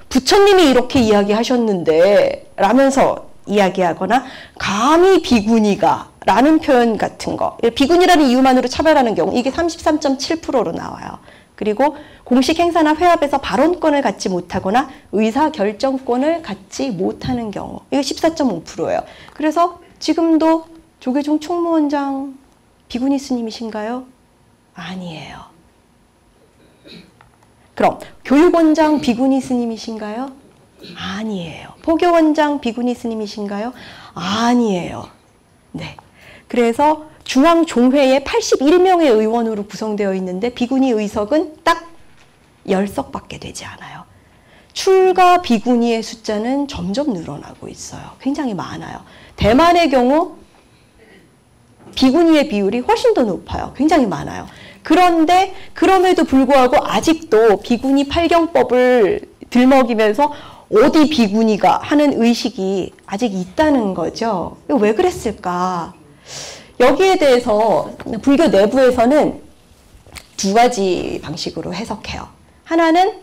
부처님이 이렇게 이야기하셨는데 라면서 이야기하거나 감히 비구니가 라는 표현 같은 거, 비구니라는 이유만으로 차별하는 경우 이게 33.7%로 나와요. 그리고 공식 행사나 회합에서 발언권을 갖지 못하거나 의사결정권을 갖지 못하는 경우 이거 14.5%예요. 그래서 지금도 조계종 총무원장 비구니 스님이신가요? 아니에요. 그럼 교육원장 비구니 스님이신가요? 아니에요. 포교원장 비구니 스님이신가요? 아니에요. 네. 그래서 중앙종회에 81명의 의원으로 구성되어 있는데 비구니 의석은 딱 10석밖에 되지 않아요. 출가 비구니의 숫자는 점점 늘어나고 있어요. 굉장히 많아요. 대만의 경우 비구니의 비율이 훨씬 더 높아요. 굉장히 많아요. 그런데 그럼에도 불구하고 아직도 비구니 팔경법을 들먹이면서 어디 비구니가 하는 의식이 아직 있다는 거죠. 왜 그랬을까? 여기에 대해서 불교 내부에서는 두 가지 방식으로 해석해요. 하나는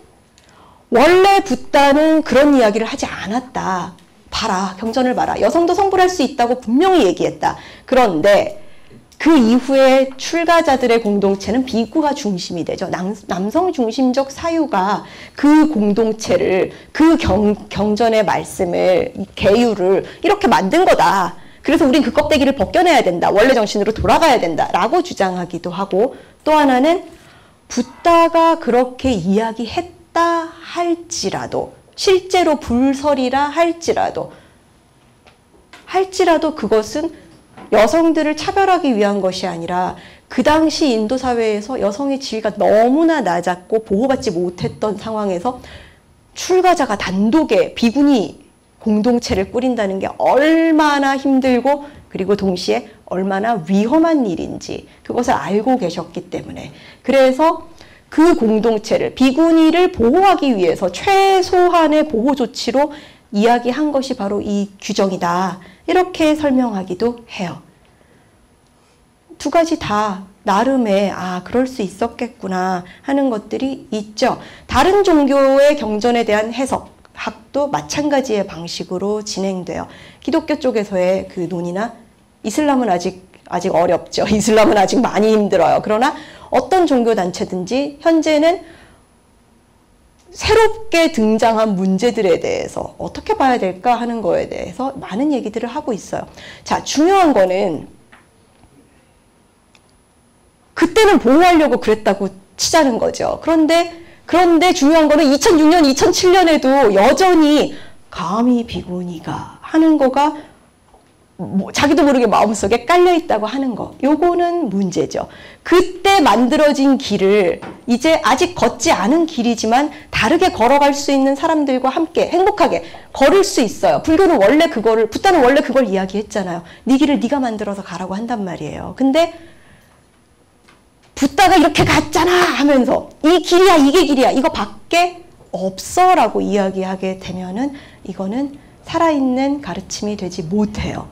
원래 붓다는 그런 이야기를 하지 않았다. 봐라, 경전을 봐라. 여성도 성불할 수 있다고 분명히 얘기했다. 그런데 그 이후에 출가자들의 공동체는 비구가 중심이 되죠. 남성 중심적 사유가 그 공동체를, 그 경전의 말씀을, 계율을 이렇게 만든 거다. 그래서 우린 그 껍데기를 벗겨내야 된다. 원래 정신으로 돌아가야 된다. 라고 주장하기도 하고, 또 하나는 붓다가 그렇게 이야기했다 할지라도, 실제로 불설이라 할지라도 그것은 여성들을 차별하기 위한 것이 아니라 그 당시 인도 사회에서 여성의 지위가 너무나 낮았고 보호받지 못했던 상황에서 출가자가 단독의 비구니 공동체를 꾸린다는 게 얼마나 힘들고 그리고 동시에 얼마나 위험한 일인지 그것을 알고 계셨기 때문에 그래서 그 공동체를 비구니를 보호하기 위해서 최소한의 보호 조치로 이야기한 것이 바로 이 규정이다. 이렇게 설명하기도 해요. 두 가지 다 나름의 그럴 수 있었겠구나 하는 것들이 있죠. 다른 종교의 경전에 대한 해석학도 마찬가지의 방식으로 진행돼요. 기독교 쪽에서의 그 논의나 이슬람은 아직 어렵죠. 이슬람은 아직 많이 힘들어요. 그러나 어떤 종교단체든지 현재는 새롭게 등장한 문제들에 대해서 어떻게 봐야 될까 하는 거에 대해서 많은 얘기들을 하고 있어요. 자, 중요한 거는 그때는 보호하려고 그랬다고 치자는 거죠. 그런데 중요한 거는 2006년, 2007년에도 여전히 감히 비구니가 하는 거가 자기도 모르게 마음속에 깔려있다고 하는 거. 요거는 문제죠. 그때 만들어진 길을 이제 아직 걷지 않은 길이지만 다르게 걸어갈 수 있는 사람들과 함께 행복하게 걸을 수 있어요. 불교는 원래 붓다는 원래 그걸 이야기했잖아요. 네 길을 네가 만들어서 가라고 한단 말이에요. 근데 붓다가 이렇게 갔잖아 하면서 이 길이야, 이게 길이야, 이거 밖에 없어 라고 이야기하게 되면은 이거는 살아있는 가르침이 되지 못해요.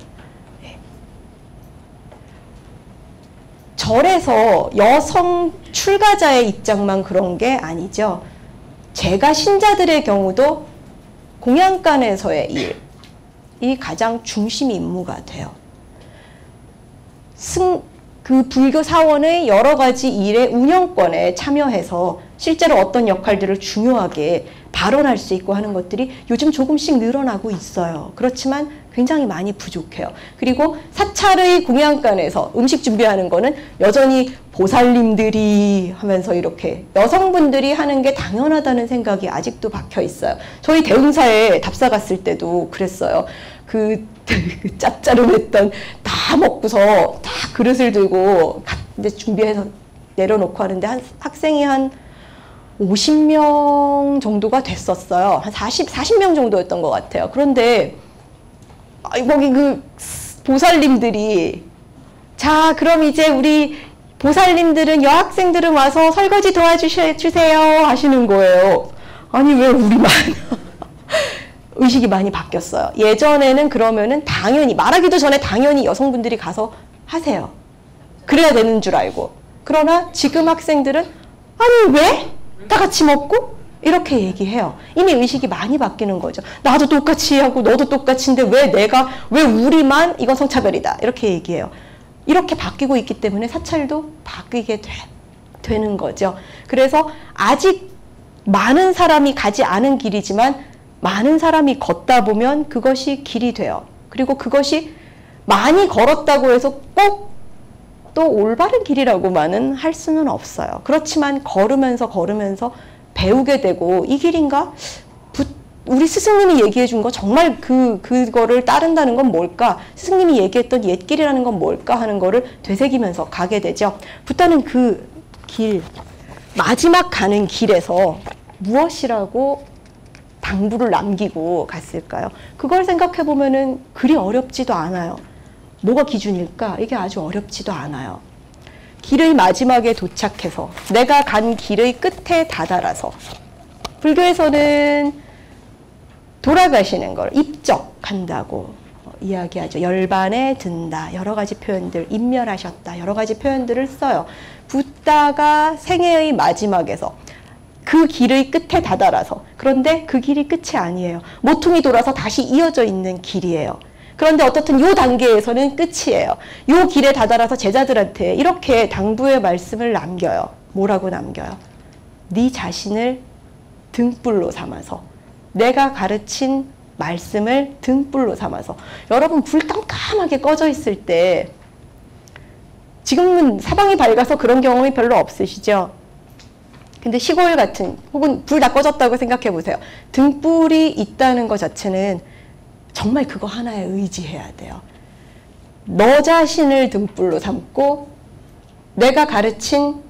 절에서 여성 출가자의 입장만 그런 게 아니죠. 제가 신자들의 경우도 공양간에서의 일이 가장 중심 임무가 돼요. 그 불교 사원의 여러 가지 일의 운영권에 참여해서 실제로 어떤 역할들을 중요하게 발언할 수 있고 하는 것들이 요즘 조금씩 늘어나고 있어요. 그렇지만 굉장히 많이 부족해요. 그리고 사찰의 공양간에서 음식 준비하는 거는 여전히 보살님들이 하면서 이렇게 여성분들이 하는 게 당연하다는 생각이 아직도 박혀 있어요. 저희 대흥사에 답사 갔을 때도 그랬어요. 그 짭짤했던 다 먹고서 다 그릇을 들고 이제 준비해서 내려놓고 하는데 학생이 한 50명 정도가 됐었어요. 한 40명 정도였던 것 같아요. 그런데 거기 그 보살님들이 자, 그럼 이제 우리 보살님들은 여학생들은 와서 설거지 도와주세요 하시는 거예요. 아니 왜 우리만 의식이 많이 바뀌었어요. 예전에는 그러면은 당연히 말하기도 전에 당연히 여성분들이 가서 하세요. 그래야 되는 줄 알고. 그러나 지금 학생들은 아니 왜? 다 같이 먹고? 이렇게 얘기해요. 이미 의식이 많이 바뀌는 거죠. 나도 똑같이 하고 너도 똑같이인데 왜 우리만 이건 성차별이다. 이렇게 얘기해요. 이렇게 바뀌고 있기 때문에 사찰도 바뀌게 되는 거죠. 그래서 아직 많은 사람이 가지 않은 길이지만 많은 사람이 걷다 보면 그것이 길이 돼요. 그리고 그것이 많이 걸었다고 해서 꼭 또 올바른 길이라고만은 할 수는 없어요. 그렇지만 걸으면서 배우게 되고 이 길인가? 우리 스승님이 얘기해 준 거 정말 그거를 따른다는 건 뭘까? 스승님이 얘기했던 옛길이라는 건 뭘까? 하는 거를 되새기면서 가게 되죠. 붓다는 그 길, 마지막 가는 길에서 무엇이라고 당부를 남기고 갔을까요? 그걸 생각해 보면은 그리 어렵지도 않아요. 뭐가 기준일까? 이게 아주 어렵지도 않아요. 길의 마지막에 도착해서 내가 간 길의 끝에 다다라서 불교에서는 돌아가시는 걸 입적한다고 이야기하죠. 열반에 든다. 여러 가지 표현들, 인멸하셨다. 여러 가지 표현들을 써요. 붓다가 생애의 마지막에서 그 길의 끝에 다다라서 그런데 그 길이 끝이 아니에요. 모퉁이 돌아서 다시 이어져 있는 길이에요. 그런데 어떻든 요 단계에서는 끝이에요. 요 길에 다다라서 제자들한테 이렇게 당부의 말씀을 남겨요. 뭐라고 남겨요? 네 자신을 등불로 삼아서 내가 가르친 말씀을 등불로 삼아서 여러분 불 깜깜하게 꺼져 있을 때 지금은 사방이 밝아서 그런 경험이 별로 없으시죠? 근데 시골 같은 혹은 불 다 꺼졌다고 생각해 보세요. 등불이 있다는 것 자체는 정말 그거 하나에 의지해야 돼요. 너 자신을 등불로 삼고 내가 가르친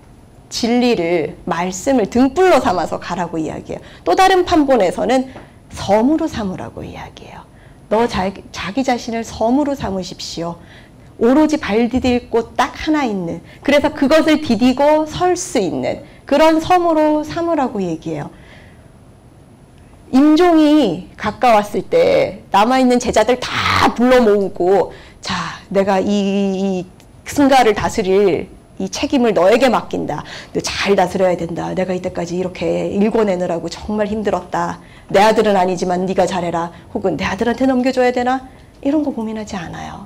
진리를, 말씀을 등불로 삼아서 가라고 이야기해요. 또 다른 판본에서는 섬으로 삼으라고 이야기해요. 자기 자신을 섬으로 삼으십시오. 오로지 발 디딜 곳 딱 하나 있는, 그래서 그것을 디디고 설 수 있는 그런 섬으로 삼으라고 얘기해요. 임종이 가까웠을 때 남아있는 제자들 다 불러 모으고, 자, 내가 이 승가를 다스릴 이 책임을 너에게 맡긴다. 너 잘 다스려야 된다. 내가 이때까지 이렇게 일궈내느라고 정말 힘들었다. 내 아들은 아니지만 네가 잘해라. 혹은 내 아들한테 넘겨줘야 되나? 이런 거 고민하지 않아요.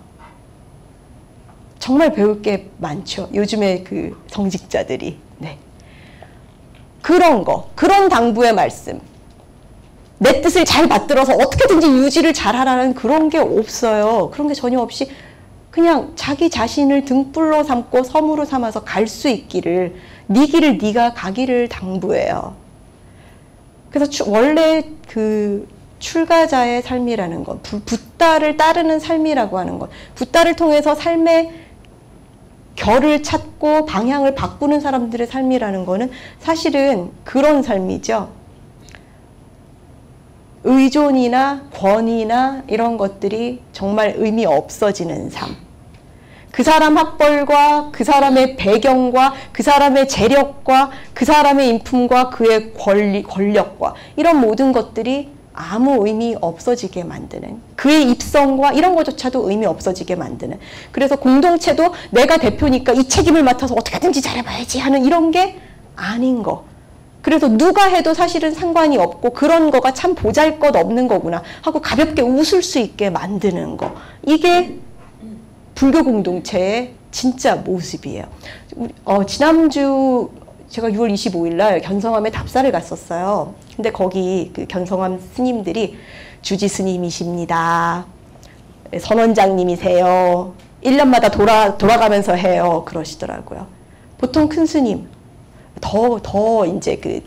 정말 배울 게 많죠. 요즘에 그 성직자들이. 네. 그런 당부의 말씀. 내 뜻을 잘 받들어서 어떻게든지 유지를 잘하라는 그런 게 없어요. 그런 게 전혀 없이 그냥 자기 자신을 등불로 삼고 섬으로 삼아서 갈 수 있기를, 네 길을 네가 가기를 당부해요. 그래서 원래 그 출가자의 삶이라는 건, 붓다를 따르는 삶이라고 하는 것, 붓다를 통해서 삶의 결을 찾고 방향을 바꾸는 사람들의 삶이라는 거는 사실은 그런 삶이죠. 의존이나 권위나 이런 것들이 정말 의미 없어지는 삶. 그 사람 학벌과 그 사람의 배경과 그 사람의 재력과 그 사람의 인품과 그의 권력과 이런 모든 것들이 아무 의미 없어지게 만드는, 그의 입성과 이런 것조차도 의미 없어지게 만드는, 그래서 공동체도 내가 대표니까 이 책임을 맡아서 어떻게든지 잘해봐야지 하는 이런 게 아닌 거. 그래서 누가 해도 사실은 상관이 없고 그런 거가 참 보잘것없는 거구나 하고 가볍게 웃을 수 있게 만드는 거. 이게 불교 공동체의 진짜 모습이에요. 지난주 제가 6월 25일 날 견성암에 답사를 갔었어요. 근데 거기 그 견성암 스님들이 주지 스님이십니다. 선원장님이세요. 1년마다 돌아가면서 해요. 그러시더라고요. 보통 큰 스님, 더 이제 그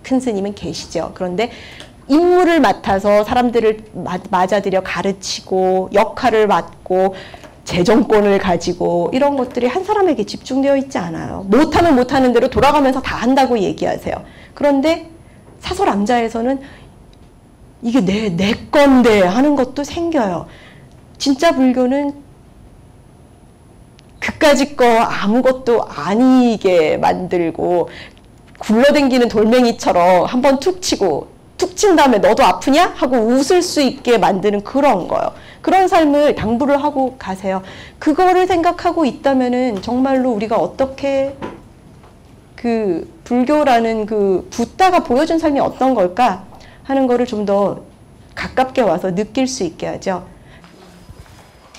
큰 스님은 계시죠. 그런데 임무를 맡아서 사람들을 맞아들여 가르치고 역할을 맡고 재정권을 가지고 이런 것들이 한 사람에게 집중되어 있지 않아요. 못하면 못하는 대로 돌아가면서 다 한다고 얘기하세요. 그런데 사설암자에서는 이게 내 건데 하는 것도 생겨요. 진짜 불교는 그까짓 거 아무것도 아니게 만들고, 굴러댕기는 돌멩이처럼 한번 툭 치고 툭 친 다음에 너도 아프냐? 하고 웃을 수 있게 만드는 그런 거요. 그런 삶을 당부를 하고 가세요. 그거를 생각하고 있다면은 정말로 우리가 어떻게 그 불교라는 그 붓다가 보여준 삶이 어떤 걸까 하는 거를 좀 더 가깝게 와서 느낄 수 있게 하죠.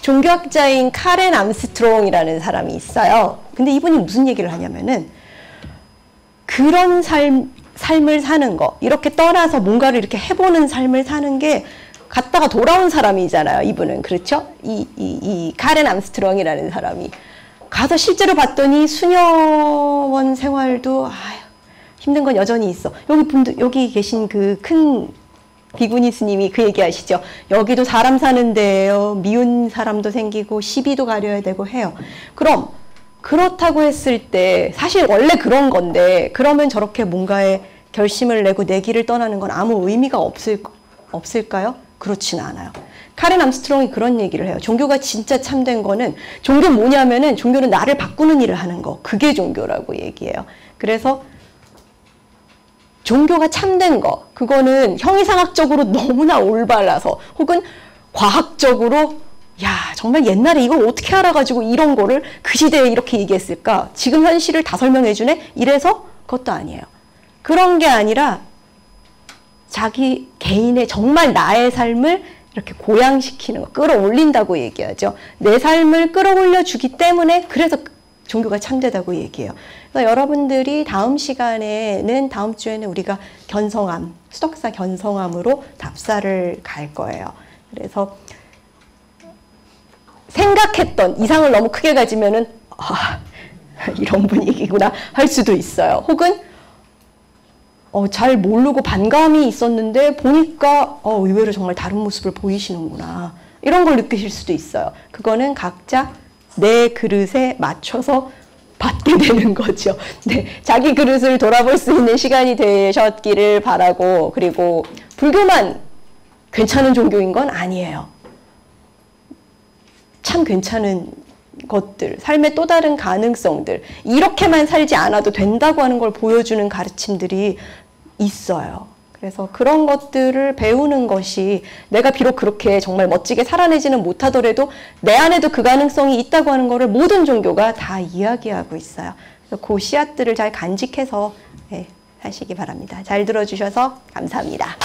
종교학자인 카렌 암스트롱이라는 사람이 있어요. 근데 이분이 무슨 얘기를 하냐면은 그런 삶을 사는 거, 이렇게 떠나서 뭔가를 이렇게 해보는 삶을 사는 게 갔다가 돌아온 사람이잖아요. 이분은. 그렇죠? 이 카렌 암스트롱이라는 사람이 가서 실제로 봤더니 수녀원 생활도 힘든 건 여전히 있어. 여기 계신 그 큰 비구니 스님이 그 얘기 하시죠. 여기도 사람 사는 데예요. 미운 사람도 생기고 시비도 가려야 되고 해요. 그럼 그렇다고 했을 때 사실 원래 그런 건데, 그러면 저렇게 뭔가에 결심을 내고 내 길을 떠나는 건 아무 의미가 없을까요? 그렇진 않아요. 카렌 암스트롱이 그런 얘기를 해요. 종교가 진짜 참된 거는, 종교 뭐냐면은 종교는 나를 바꾸는 일을 하는 거, 그게 종교라고 얘기해요. 그래서 종교가 참된 거, 그거는 형이상학적으로 너무나 올바라서, 혹은 과학적으로 야, 정말 옛날에 이걸 어떻게 알아가지고 이런 거를 그 시대에 이렇게 얘기했을까? 지금 현실을 다 설명해주네? 이래서 그것도 아니에요. 그런 게 아니라 자기 개인의 정말 나의 삶을 이렇게 고양시키는 거, 끌어올린다고 얘기하죠. 내 삶을 끌어올려 주기 때문에 그래서 종교가 참되다고 얘기해요. 그래서 여러분들이 다음 시간에는, 다음 주에는 우리가 견성암, 수덕사 견성암으로 답사를 갈 거예요. 그래서 생각했던 이상을 너무 크게 가지면은 이런 분위기구나 할 수도 있어요. 혹은 잘 모르고 반감이 있었는데 보니까 의외로 정말 다른 모습을 보이시는구나, 이런 걸 느끼실 수도 있어요. 그거는 각자 내 그릇에 맞춰서 받게 되는 거죠. 네, 자기 그릇을 돌아볼 수 있는 시간이 되셨기를 바라고, 그리고 불교만 괜찮은 종교인 건 아니에요. 참 괜찮은 것들, 삶의 또 다른 가능성들, 이렇게만 살지 않아도 된다고 하는 걸 보여주는 가르침들이 있어요. 그래서 그런 것들을 배우는 것이 내가 비록 그렇게 정말 멋지게 살아내지는 못하더라도 내 안에도 그 가능성이 있다고 하는 것을 모든 종교가 다 이야기하고 있어요. 그래서 그 씨앗들을 잘 간직해서 사시기 바랍니다. 잘 들어주셔서 감사합니다.